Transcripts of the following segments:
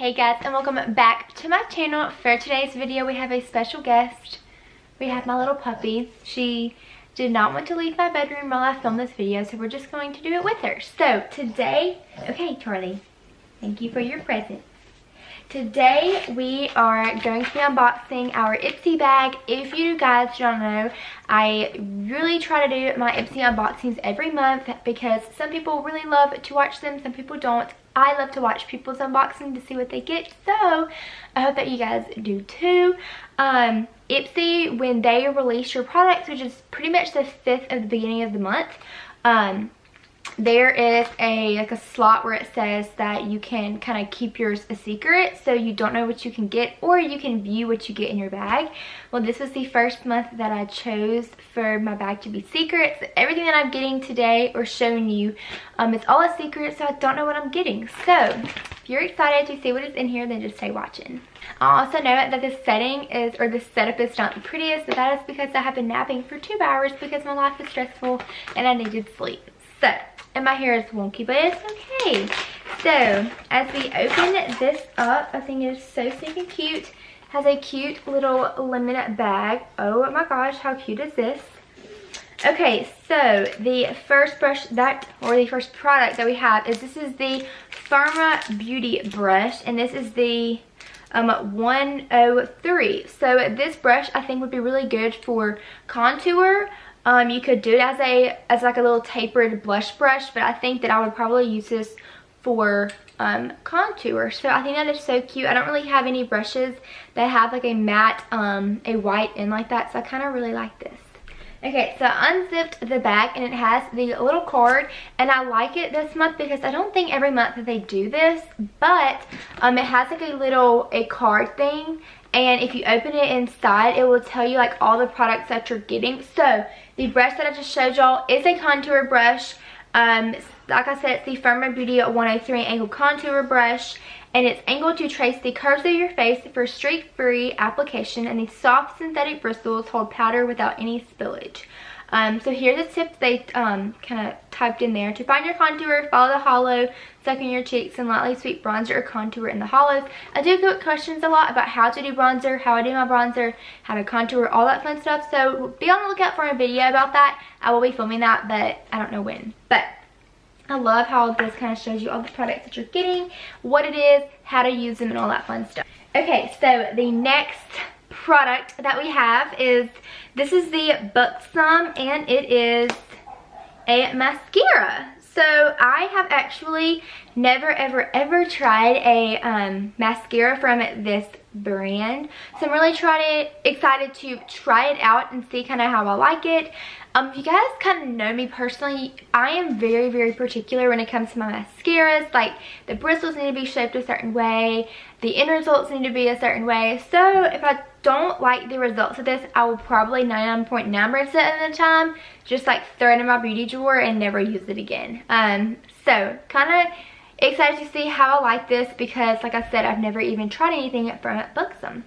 Hey guys, and welcome back to my channel. For today's video we have a special guest. We have my little puppy. She did not want to leave my bedroom while I filmed this video, so we're just going to do it with her. So today, okay Charlie, thank you for your present. Today we are going to be unboxing our Ipsy bag. If you guys don't know, I really try to do my Ipsy unboxings every month because some people really love to watch them, some people don't. I love to watch people's unboxing to see what they get, so I hope that you guys do too. Ipsy, when they release your products, which is pretty much the 5th of the beginning of the month, there is a slot where it says that you can kind of keep yours a secret, so you don't know what you can get, or you can view what you get in your bag. Well, this was the first month that I chose for my bag to be secret, so everything that I'm getting today or showing you is all a secret, so I don't know what I'm getting. So if you're excited to see what is in here, then just stay watching. I also know that this setting is, or this setup is not the prettiest, but that is because I have been napping for 2 hours because my life is stressful and I needed sleep. So, and my hair is wonky, but it's okay. So, as we open this up, I think it is so stinking cute. Has a cute little lemon bag. Oh my gosh, how cute is this? Okay, so the first brush the first product that we have is this is the Pharma Beauty brush, and this is the 103. So this brush I think would be really good for contour. You could do it as like a little tapered blush brush, but I think that I would probably use this for contour. So I think that is so cute. I don't really have any brushes that have like a matte, a white end like that, so I kind of really like this. Okay, so I unzipped the bag and it has the little card, and I like it this month because I don't think every month that they do this, but it has like a card thing, and if you open it inside, it will tell you like all the products that you're getting. So the brush that I just showed y'all is a contour brush. Like I said, it's the Pharma Beauty 103 Angle Contour Brush, and it's angled to trace the curves of your face for streak-free application, and the soft synthetic bristles hold powder without any spillage. So here are the tips they kind of typed in there. To find your contour, follow the hollow, suck in your cheeks, and lightly sweep bronzer or contour in the hollows. I do get questions a lot about how to do bronzer, how I do my bronzer, how to contour, all that fun stuff. So be on the lookout for a video about that. I will be filming that, but I don't know when. But I love how this kind of shows you all the products that you're getting, what it is, how to use them, and all that fun stuff. Okay, so the next product that we have is, this is the Buxom, and it is a mascara. So I have actually never ever tried a mascara from this brand, so I'm really excited to try it out and see kind of how I like it. If you guys kind of know me personally, I am very particular when it comes to my mascaras. Like, the bristles need to be shaped a certain way, the end results need to be a certain way. So if I don't like the results of this, I will probably 99.9% of the time just like throw it in my beauty drawer and never use it again. So kind of excited to see how I like this because, like I said, I've never even tried anything from Buxom.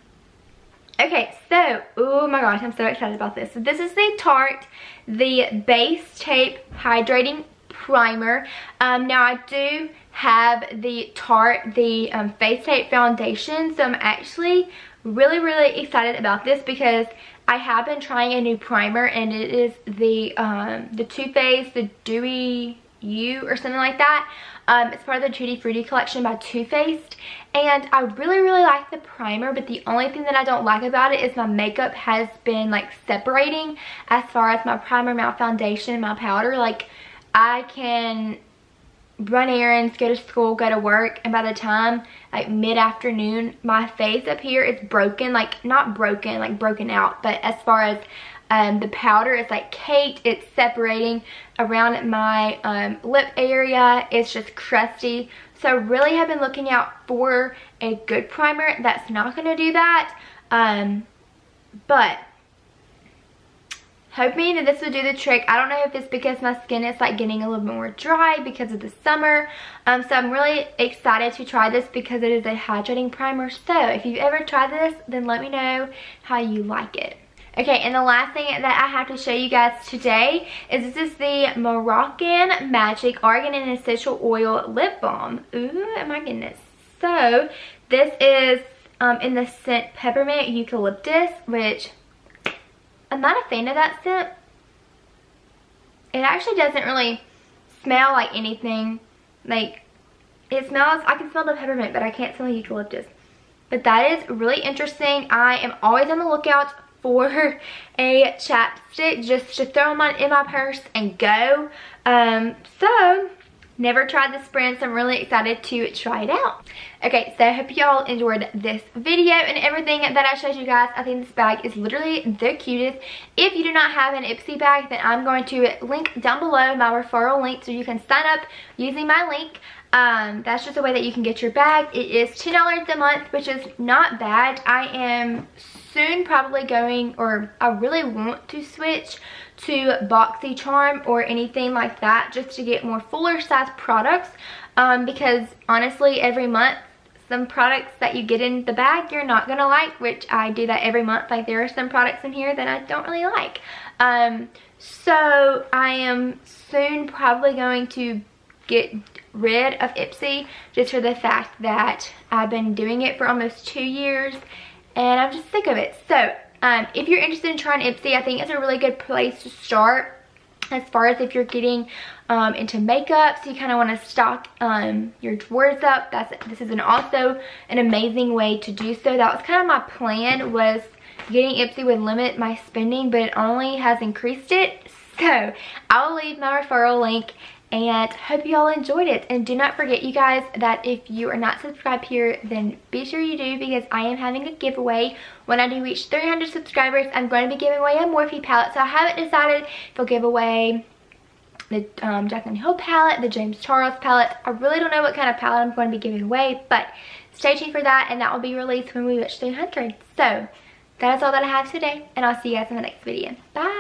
Okay, so, oh my gosh, I'm so excited about this. So this is the Tarte, the Base Tape Hydrating Primer. Now I do have the Tarte, the Face Tape Foundation, so I'm actually really excited about this because I have been trying a new primer, and it is the Too Faced, the Dewy You or something like that. It's part of the Tutti Frutti collection by Too Faced, and I really like the primer, but the only thing that I don't like about it is my makeup has been like separating as far as my primer, my foundation, my powder. Like, I can run errands, go to school, go to work, and by the time like mid-afternoon, my face up here is broken. Like, not broken, like broken out, but as far as the powder is like caked, it's separating around my lip area. It's just crusty. So I really have been looking out for a good primer that's not going to do that. But hoping that this would do the trick. I don't know if it's because my skin is like getting a little bit more dry because of the summer. So I'm really excited to try this because it is a hydrating primer. So if you've ever tried this, then let me know how you like it. Okay, and the last thing that I have to show you guys today is this is the Moroccan Magic Argan and Essential Oil Lip Balm. Ooh, my goodness. So This is in the scent Peppermint Eucalyptus, which I'm not a fan of that scent. It actually doesn't really smell like anything. Like, it smells, I can smell the peppermint, but I can't smell the eucalyptus. But that is really interesting. I am always on the lookout for a chapstick just to throw them on in my purse and go. So never tried this brand, so I'm really excited to try it out. Okay, so I hope y'all enjoyed this video and everything that I showed you guys. I think this bag is literally the cutest. If you do not have an Ipsy bag, then I'm going to link down below my referral link so you can sign up using my link. That's just a way that you can get your bag. It is $10 a month, which is not bad. I am soon probably going, or I really want to switch to BoxyCharm or anything like that just to get more fuller size products, because honestly every month some products that you get in the bag you're not gonna like, which I do that every month. Like, there are some products in here that I don't really like. So I am soon probably going to get rid of Ipsy just for the fact that I've been doing it for almost 2 years and I'm just sick of it. So if you're interested in trying Ipsy, I think it's a really good place to start as far as if you're getting into makeup, so you kind of want to stock your drawers up. This is also an amazing way to do so. That was kind of my plan, was getting Ipsy would limit my spending, but it only has increased it. So I'll leave my referral link, and hope you all enjoyed it. And do not forget, you guys, that if you are not subscribed here, then be sure you do, because I am having a giveaway. When I do reach 300 subscribers, I'm going to be giving away a Morphe palette. So I haven't decided if I'll give away the Jaclyn Hill palette, the James Charles palette. I really don't know what kind of palette I'm going to be giving away, but stay tuned for that, and that will be released when we reach 300. So that is all that I have today, and I'll see you guys in the next video. Bye!